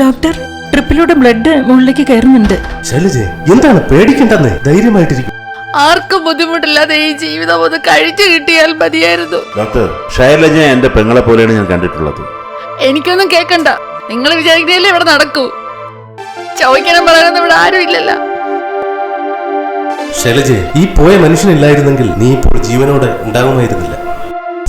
Doctor, ട്രിപ്പിലൂടെ blood മുകളിലേക്ക് കയറുന്നുണ്ട്. ശൈലജേ, എന്താണ് പേടിക്കണ്ടെന്ന്? ധൈര്യമായിട്ടിരിക്കും. ആർക്കും ബുദ്ധിമുട്ടില്ലാതെ ഈ ജീവിതം ഒന്ന് കഴിച്ചു കിട്ടിയാൽ മതിയായിരുന്നു. ഡോക്ടർ, ശൈലജ എന്റെ പെങ്ങളെ പോലെയാണ് ഞാൻ കണ്ടിട്ടുള്ളത്. എനിക്കൊന്നും കേക്കണ്ട. നിങ്ങൾ വിചാരിക്കുന്നതല്ലേ ഇവിടെ നടക്കൂ. ചോദിക്കണം പറയാനൊന്നും ഇവിടെ ആരും ഇല്ലല്ലോ. ശൈലജേ, ഈ പോയ മനുഷ്യനില്ലായിരുന്നെങ്കിൽ നീ ഇപ്പോൾ ജീവനോടെ ഉണ്ടാകുമായിരുന്നില്ല.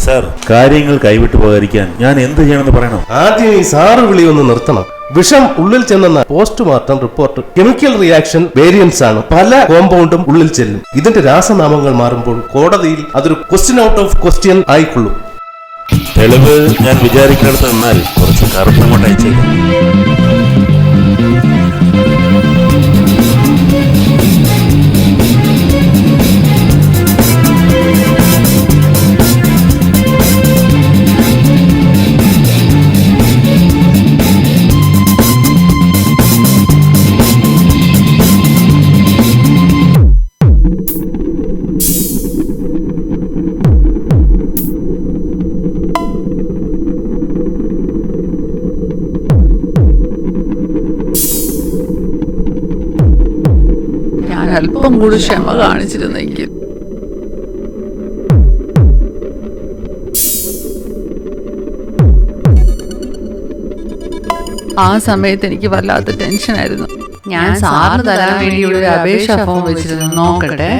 സർ, കാര്യങ്ങൾ കൈവിട്ടു പോകാതിരിക്കാൻ ഞാൻ എന്ത് ചെയ്യണമെന്ന് പറയണം? ആദ്യം ഈ സാറ് വിളി ഒന്ന് നിർത്തണം. വിഷം ഉള്ളിൽ ചെന്നെന്ന postmortem report chemical reaction variance ആണ്. പല കോമ്പൗണ്ടും ഉള്ളിൽ ചെല്ലും. ഇതിന്റെ രാസനാമങ്ങൾ മാറുമ്പോൾ കോടതിയിൽ അതൊരു ക്വസ്റ്റ്യൻ ഔട്ട് ഓഫ് ക്വസ്റ്റ്യൻ ആയിക്കൊള്ളും. തെളിവ് ഞാൻ വിചാരിക്കുന്നിടത്ത് നിന്നാൽ കുറച്ച് കറുപ്പം കൊണ്ട് അയച്ചേക്കാം. അല്പം കൂടി ക്ഷമ കാണിച്ചിരുന്നെങ്കിൽ. ആ സമയത്ത് എനിക്ക് വല്ലാത്ത ടെൻഷനായിരുന്നു. ഞാൻ സാറിന് തരാൻ വേണ്ടി ഇവിടെ ഒരു അപേക്ഷ ഫോം വെച്ചിരുന്നു. നോക്കട്ടെ.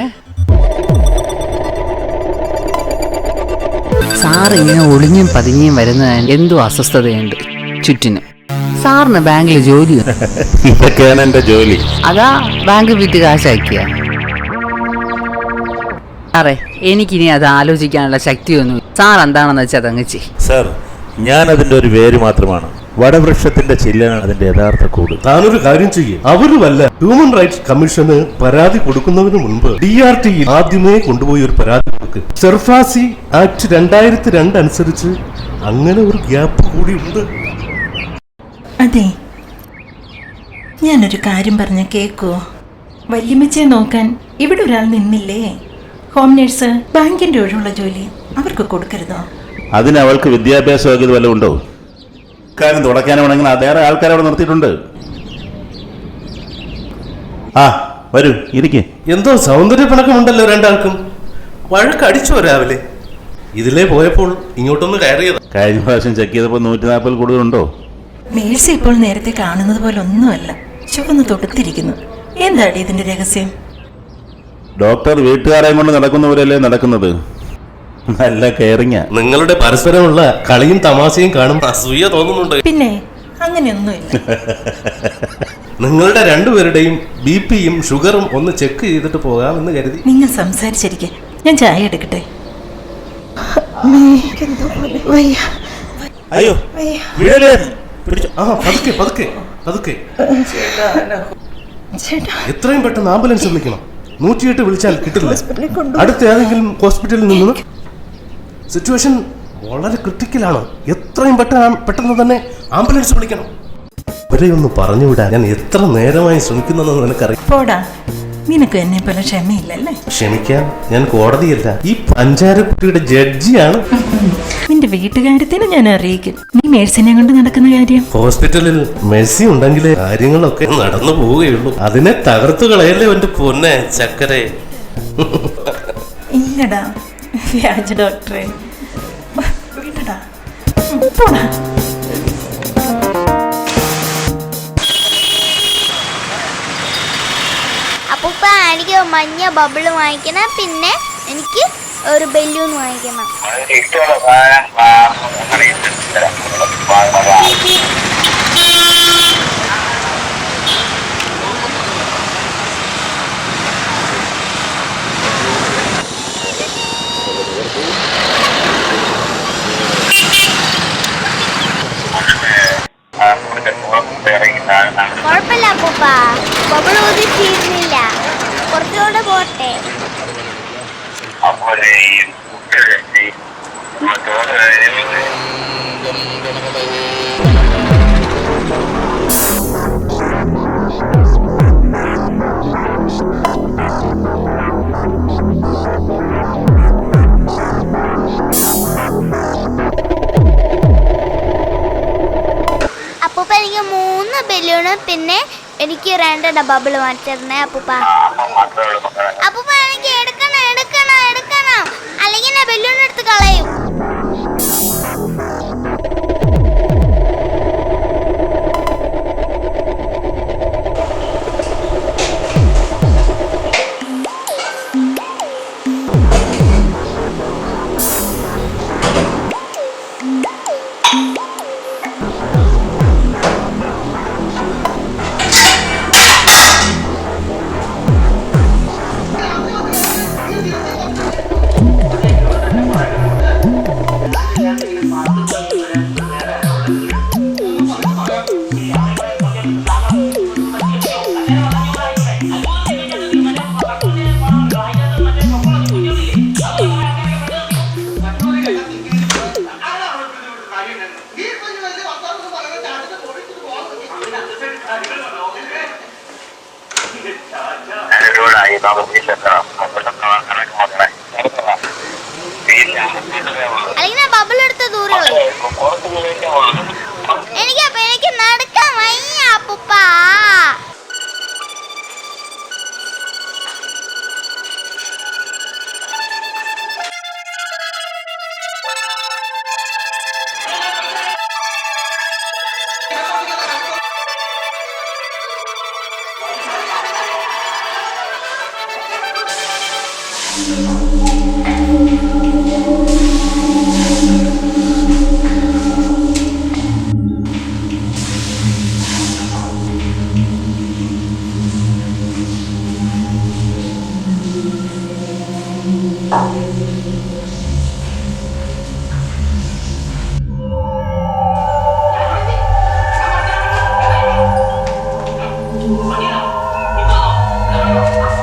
സാർ ഇങ്ങനെ ഒളിഞ്ഞും പതിഞ്ഞും വരുന്നതിന് എന്തോ അസ്വസ്ഥതയുണ്ട് ചുറ്റിനും. സാറിന് ബാങ്കിൽ ജോലി ഇതൊക്കെയാണ് എന്റെ ജോലി. അതാ ബാങ്ക് വീട്ടിൽ കാശാക്കിയ. സാറേ, എനിക്കിനി അത് ആലോചിക്കാനുള്ള ശക്തിയൊന്നും. സാർ എന്താണെന്ന് വെച്ചാൽ അതങ്ങ് ചെയ്യും. സർ, ഞാൻ അതിന്റെ ഒരു വേര് മാത്രമാണ്. വടവൃക്ഷത്തിന്റെ ചില്ലാണ് അതിന്റെ യഥാർത്ഥ കൂട്. താനൊരു കാര്യം ചെയ്യും. അവര് വല്ല ഹ്യൂമൻ റൈറ്റ്സ് കമ്മീഷന് പരാതി കൊടുക്കുന്നതിന് മുൻപ് DRT ആദ്യമേ കൊണ്ടുപോയി ഒരു പരാതി കൊടുക്ക്. സർഫാസി ആക്ട് 2002 അനുസരിച്ച് അങ്ങനെ ഒരു ഗ്യാപ്പ് കൂടിയുണ്ട്. അതെ, ഞാനൊരു കാര്യം പറഞ്ഞ കേൾക്കുവോ? വല്യമ്മച്ചയെ നോക്കാൻ ഇവിടെ ഒരാൾ നിന്നില്ലേ? ഹോം നേഴ്സ്, ബാങ്കിന്റെ ഒഴിവുള്ള ജോലി അവർക്ക് കൊടുക്കരുതോ? അതിന് അവൾക്ക് വിദ്യാഭ്യാസ യോഗ്യത വല്ലതും ഉണ്ടോ? കാര്യം തുടക്കാനാണെങ്കിൽ അതേറെ ആൾക്കാർ അവിടെ നിർത്തിയിട്ടുണ്ട്. ആ, വരൂ, ഇരിക്കേ. എന്തോ സൗന്ദര്യ പിണക്കമുണ്ടല്ലോ രണ്ടാൾക്കും. വഴക്കടിച്ചോ രാവിലെ? ഇതിലേ പോയപ്പോൾ ഇങ്ങോട്ടൊന്ന് കയറിയത്. കഴിഞ്ഞ പ്രാവശ്യം ചെക്ക് ചെയ്തപ്പോൾ 140 കൂടുതലുണ്ടോ? മേഴ്സി ഇപ്പോൾ നേരത്തെ കാണുന്നത് പോലെ ഒന്നുമല്ല. ചുവന്ന് തൊടുത്തിരിക്കുന്നു. എന്താടി ഇതിന്റെ രഹസ്യം? ഡോക്ടർ വീട്ടുകാരെയും കൊണ്ട് നടക്കുന്ന പോലെയല്ലേ നടക്കുന്നത്. നല്ല കെയറിങ്ങാ. നിങ്ങളുടെ പരസ്പരമുള്ള കളിയും തമാശയും കാണും അസൂയ തോന്നുന്നുണ്ട്. പിന്നെ അങ്ങനെയൊന്നുമില്ല. നിങ്ങളുടെ രണ്ടുപേരുടെയും BP-യും ഷുഗറും ഒന്ന് ചെക്ക് ചെയ്തിട്ട് പോകാമെന്ന് കരുതി. നിങ്ങൾ സംസാരിച്ചിരിക്കെ, ഞാൻ ചായ എടുക്കട്ടെ. അയ്യോ, പതുക്കെ പതുക്കെ പതുക്കെ. എത്രയും പെട്ടെന്ന് ആംബുലൻസ് വിളിക്കണം. 108 വിളിച്ചാൽ കിട്ടില്ല. അടുത്ത ഏതെങ്കിലും ഹോസ്പിറ്റലിൽ നിന്ന്. സിറ്റുവേഷൻ വളരെ ക്രിട്ടിക്കലാണ്. എത്രയും പെട്ടെന്ന് തന്നെ ആംബുലൻസ് വിളിക്കണം. ഇവരെ ഒന്ന് പറഞ്ഞുവിടാൻ ഞാൻ എത്ര നേരമായി ശ്രമിക്കുന്നതെന്ന് നിനക്കറിയാം. പോടാ, നിനക്ക് എന്നെ പോലെ ക്ഷമയില്ലല്ലേ? ക്ഷമിക്കാൻ ഞാൻ കോടതിയല്ല, ഈ പഞ്ചാരക്കുട്ടിയുടെ ജഡ്ജിയാണ്. നിന്റെ വീട്ടുകാര്യത്തിന് ഞാൻ അറിയിക്കും. നീ മേഴ്സിനെ കൊണ്ട് നടക്കുന്ന കാര്യം. ഹോസ്പിറ്റലിൽ മെസ്സി ഉണ്ടെങ്കിലേ കാര്യങ്ങളൊക്കെ നടന്നു പോവുകയുള്ളൂ. അതിനെ തകർത്തു കളയല്ലേ എന്റെ പൊന്നെ ചക്കരെ. ഇല്ലടാ വ്യാജ ഡോക്ടറെ, വിടടാ, പോടാ. അപ്പൂപ്പ, എനിക്ക് മഞ്ഞ ബബിള് വാങ്ങിക്കണം. പിന്നെ എനിക്ക് ഒരു ബലൂൺ വാങ്ങിക്കണം. കുഴപ്പമില്ല അപ്പൂപ്പ, ബബിൾ ഊതി തീർന്നില്ല. കുറച്ചുകൂടെ പോട്ടെ. അപ്പൂപ്പ, എനിക്ക് 3 പിന്നെ എനിക്ക് 2 ബബിൾ വാങ്ങിച്ചിരുന്നേ അപ്പൂപ്പ. അപ്പൂപ്പ എനിക്ക് എടുക്കണം എടുക്കണം എടുക്കണം, അല്ലെങ്കിൽ ഞാൻ ബലൂൺ എടുത്ത് കളയും. അല്ലെങ്കിൽ ഞാൻ ബബിൾ എടുത്ത് ദൂരെ കളയും. എനിക്ക് നടക്കാൻ വയ്യ അപ്പൂപ്പ. Ini